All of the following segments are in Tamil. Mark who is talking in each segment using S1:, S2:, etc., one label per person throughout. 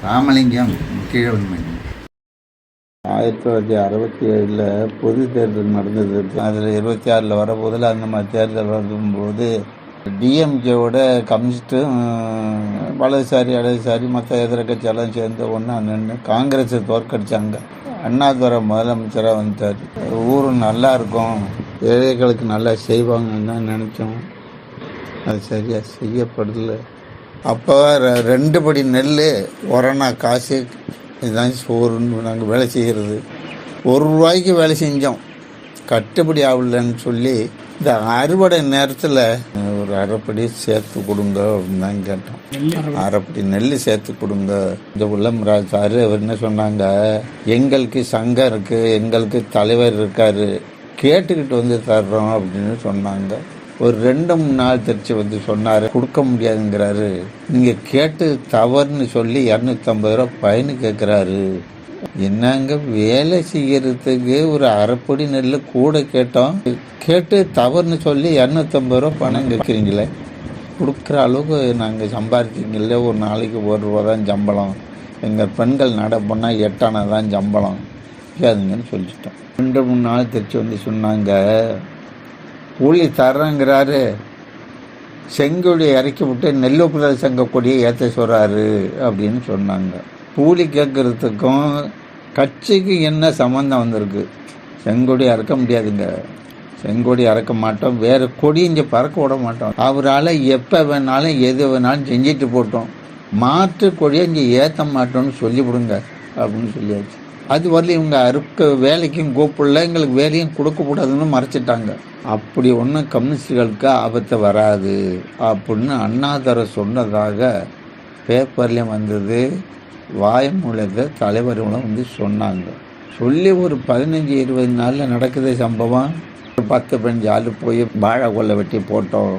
S1: ராமலிங்கம் கீழவன்மை. 1967 பொது தேர்தல் நடந்தது. அதில் 26 வரப்போதில் அந்த மாதிரி தேர்தல் வரும்போது டிஎம்கேவோட கம்யூனிஸ்ட்டும் வலதுசாரி மற்ற எதிர்கட்சியெல்லாம் சேர்ந்து ஒன்றா நின்று காங்கிரஸை தோற்கடித்தாங்க. அண்ணாதுரை முதலமைச்சராக வந்துட்டார். ஊர் நல்லா இருக்கும், ஏழைகளுக்கு நல்லா செய்வாங்கன்னு தான் நினச்சோம். அது சரியாக செய்யப்படல. அப்போ 2 படி நெல், ஒரணா காசு, இதுதான் சோறுன்னு நாங்கள் வேலை செய்கிறது. ₹1 வேலை செஞ்சோம், கட்டுப்படி ஆகலன்னு சொல்லி இந்த அறுவடை நேரத்தில் ஒரு அரைப்படி சேர்த்து கொடுங்க அப்படின்னு தான் கேட்டோம். அரைப்படி நெல் சேர்த்து கொடுங்க. இந்த உள்ளம்ராஜ் சார் அவர் என்ன சொன்னாங்க, எங்களுக்கு சங்கம் இருக்குது, எங்களுக்கு தலைவர் இருக்கார், கேட்டுக்கிட்டு வந்து தர்றோம் அப்படின்னு சொன்னாங்க. ஒரு 2-3 நாள் தெரிச்சு வந்து சொன்னார், கொடுக்க முடியாதுங்கிறாரு. நீங்கள் கேட்டு தவறுன்னு சொல்லி ₹250 ஃபைனு கேட்குறாரு. என்னங்க வேலை செய்யறதுக்கு ஒரு அரைப்படி நெல் கூட கேட்டோம், கேட்டு தவறுன்னு சொல்லி ₹250 பணம் கேட்குறீங்களே. கொடுக்குற அளவுக்கு நாங்கள் சம்பாதிச்சிங்கல்ல, ஒரு நாளைக்கு ₹1 தான் சம்பளம், எங்கள் பெண்கள் நட போனால் 8 ஆனா தான் சம்பளம், அதுங்கன்னு சொல்லிட்டோம். 2-3 நாள் தெரிச்சு வந்து சொன்னாங்க, கூலி தர்றேங்கிறாரு, செங்கொடி இறக்கி விட்டு நெல்லுப்புதல் சங்க கொடியை ஏற்ற சொல்கிறாரு அப்படின்னு சொன்னாங்க. கூலி கேட்குறதுக்கும் கட்சிக்கு என்ன சம்மந்தம் வந்திருக்கு? செங்கொடி இறக்க முடியாதுங்க, செங்கொடி இறக்க மாட்டோம், வேறு கொடி இங்கே பறக்க விட மாட்டோம். அவரால் எப்போ வேணாலும் எது வேணாலும் செஞ்சுட்டு போட்டோம், மாற்று கொடியை இங்கே ஏற்ற மாட்டோம்னு சொல்லிவிடுங்க அப்படின்னு சொல்லியாச்சு. அது வரல இவங்க அறுக்க வேலைக்கும் கூப்பிடல, எங்களுக்கு வேலையும் கொடுக்கக்கூடாதுன்னு மறைச்சிட்டாங்க. அப்படி ஒன்றும் கம்யூனிஸ்டுகளுக்கு ஆபத்து வராது அப்படின்னு அண்ணாதுரை சொன்னதாக பேப்பர்லேயும் வந்தது, வாய்மூலத்தை தலைவர்களும் வந்து சொன்னாங்க. சொல்லி ஒரு 15-20 நாளில் நடக்குது சம்பவம். 10-15 ஆள் போய் வாழை கொல்லை வெட்டி போட்டோம்.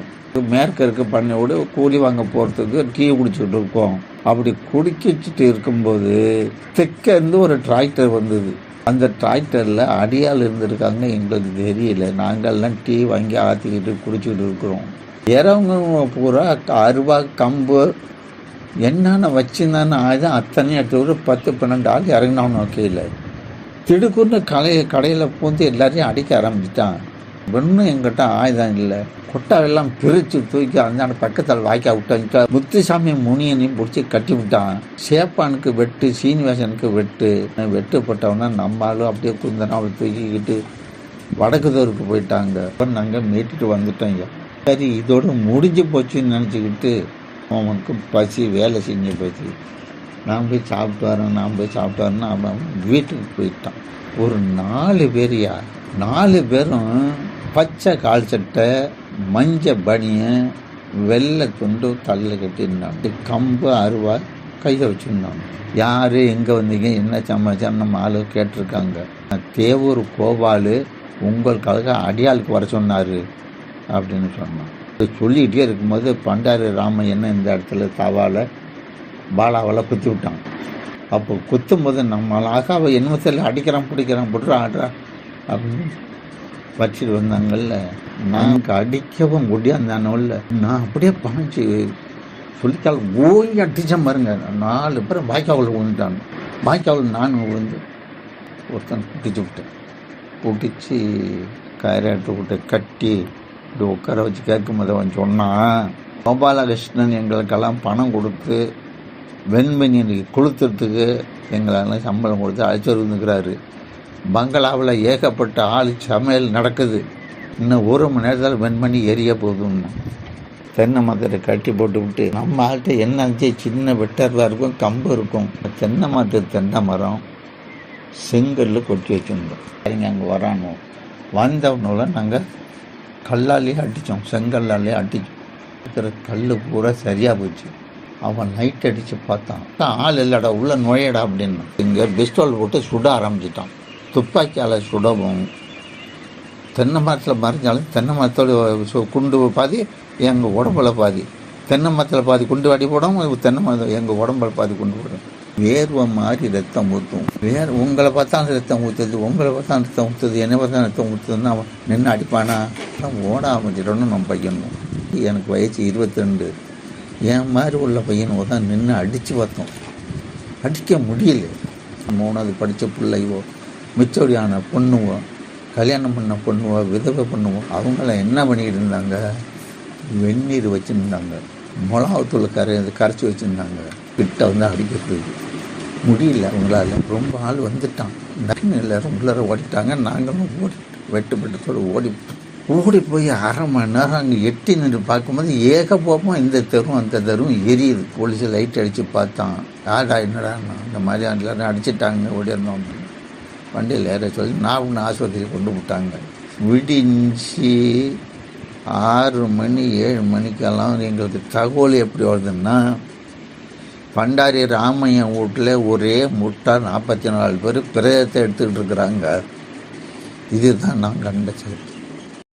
S1: மேற்கருக்கு பண்ணி விட கூலி வாங்க போகிறதுக்கு டீ குடிச்சிட்டு இருக்கோம். அப்படி குடிக்கிட்டு இருக்கும்போது தெற்கேருந்து ஒரு டிராக்டர் வந்தது. அந்த டிராக்டரில் அடியால் இருந்திருக்காங்க, எங்களுக்கு தெரியல. நாங்கள்லாம் டீ வாங்கி ஆற்றிக்கிட்டு குடிச்சிக்கிட்டு இருக்கிறோம். இறவங்க பூரா அருவா கம்பு என்னென்ன வச்சுருந்தான்னு ஆயுதம் அத்தனை எடுத்து 10-12 ஆள் இறங்கினவனு வைக்கல. திடுக்குன்னு கடையில் பூந்து எல்லாரையும் அடிக்க ஆரம்பிச்சிட்டான். ஒன்றும் எங்கிட்ட ஆயுதம் இல்லை. கொட்டாவெல்லாம் பிரித்து தூக்கி அந்த பக்கத்தில் வாய்க்கா விட்டாங்க. முத்துசாமி முனியனையும் பிடிச்சி கட்டி விட்டான். சேப்பானுக்கு வெட்டு, சீனிவாசனுக்கு வெட்டுப்பட்டவனா நம்மளும் அப்படியே குந்தனா அவளை தூக்கிக்கிட்டு வடக்குதூருக்கு போயிட்டாங்க. நாங்கள் மீட்டுட்டு வந்துட்டோங்க. சரி இதோடு முடிஞ்சு போச்சுன்னு நினச்சிக்கிட்டு அவனுக்கு பசி, வேலை செஞ்சு போச்சு. நான் போய் சாப்பிட்டு வரேன்னு அவன் வீட்டுக்கு போயிட்டான். ஒரு 4 பேரையா, 4 பேரும் பச்சை கால் சட்டை, மஞ்சள் பனியன், வெள்ளை துண்டு தள்ள கட்டியிருந்தாங்க. கம்பு அருவா கையில் வச்சுருந்தாங்க. யார், எங்கே வந்தீங்க, என்ன சமாச்சாரம் நம்ம ஆளு கேட்டிருக்காங்க. தேவூர் கோபால் உங்களுக்காக அடியாளுக்கு வர சொன்னார் அப்படின்னு சொன்னான். சொல்லிகிட்டே இருக்கும்போது பண்டாரி ராமையன் இந்த இடத்துல தவால பாலாவால் குத்தி விட்டான். அப்போ குத்தும்போது நம்மளாக அவள் என்னத்தில் அடிக்கிறான் பிடிக்கிறான் ஆடுறா அப்படின்னு வச்சுட்டு வந்தாங்கல்ல. நாங்கள் அடிக்கவும் முடியாந்தானோல்ல, நான் அப்படியே பாய்ச்சி சொல்லிக்கால் ஓங்கி அடித்தேன் பாருங்க. 4 பேர் வாய்க்காவில் விழுந்துட்டாங்க. வாய்க்காவில் நான் விழுந்து ஒருத்தன் பிடிச்சி கயிறை எடுத்து விட்டு கட்டி இப்படி உட்கார வச்சு கேட்கும்போது அவன் சொன்னான், கோபாலகிருஷ்ணன் எங்களுக்கெல்லாம் பணம் கொடுத்து வெண்மணியை கொளுத்துறதுக்கு எங்களெல்லாம் சம்பளம் கொடுத்து அழைச்சி வந்துக்கிறாரு. பங்களாவில் ஏகப்பட்ட ஆள் சமையல் நடக்குது, இன்னும் 1 மணி நேரத்தில் வெண்மணி எரிய போகுதுன்னு தென்னை மரத்தை கட்டி போட்டு விட்டு, நம்ம ஆள்கிட்ட என்ன சின்ன வெட்டர்வாக இருக்கும், கம்பு இருக்கும். தென்னை மரம் செங்கல் கொட்டி வச்சுருந்தோம். அவங்க அங்கே வரானோ, வந்தவனோட நாங்கள் கல்லாலேயே அடித்தோம், செங்கல்லாலே அடித்தோம். இருக்கிற கல் பூரா சரியாக போச்சு. அவன் நைட் அடித்து பார்த்தான், ஆள் இல்லைடா, உள்ள நுழையடா அப்படின்னு இங்கே பிஸ்டோல் போட்டு சுட ஆரம்பிச்சிட்டான். துப்பாக்கியால் சுடவும் தென்னை மரத்தில் மறைஞ்சாலும் தென்னை மரத்தோட குண்டு பாதி, எங்கள் உடம்புல பாதி. தென்னை மரத்தில் பாதி குண்டு அடி போடும், தென்னை மரத்தில் எங்கள் உடம்புல பாதி குண்டு போடும். வேர்வை மாதிரி ரத்தம் ஊற்றும். உங்களை பார்த்தா ரத்தம் ஊற்றுது, உங்களை பார்த்தா ரத்தம் ஊற்றுது, என்னை பார்த்தா ரத்தம் ஊற்றுதுன்னு அவன் நின்று அடிப்பானா? ஓட ஆரம்பிச்சிடணும் நம்ம பையனும். எனக்கு வயசு 22. என் மாதிரி உள்ள பையனை தான் நின்று அடித்து பார்த்தோம். அடிக்க முடியல. 3வது படித்த பிள்ளைவோ, மிச்சோடியான பொண்ணுவோ, கல்யாணம் பண்ண பொண்ணுவோ, விதவை பொண்ணுவோ, அவங்களாம் என்ன பண்ணிக்கிட்டு இருந்தாங்க, வெந்நீர் வச்சுருந்தாங்க, மிளகாத்தூள் கரைச்சி வச்சுருந்தாங்க. கிட்ட வந்து அடிக்கிறது முடியல அவங்களால. ரொம்ப ஆள் வந்துட்டான். எல்லோரும் உள்ளார ஓடிட்டாங்க. நாங்களும் வெட்டுப்பட்டத்தோடு ஓடி போய் அரை மணி நேரம் அங்கே எட்டி நின்று பார்க்கும்போது ஏகபோகமாக இந்த தெருவும் அந்த தெருவும் எரியுது. போலீஸை லைட் அடித்து பார்த்தான். யாரா என்னடா இந்த மாதிரி எல்லாரும் அடிச்சிட்டாங்க, ஓடிருந்தோம். வண்டியில் ஏற சொல்லி நான் ஒன்று ஆஸ்பத்திரி கொண்டு விட்டாங்க. விடிஞ்சு 6 மணி 7 மணிக்கெல்லாம் எங்களுக்கு தகவல் எப்படி வருதுன்னா, பண்டாரி ராமையன் வீட்டில் ஒரே முட்டா 44 பேர் பிரேதத்தை எடுத்துக்கிட்டு இருக்கிறாங்க. இதுதான் நான் கண்ட செய்தி.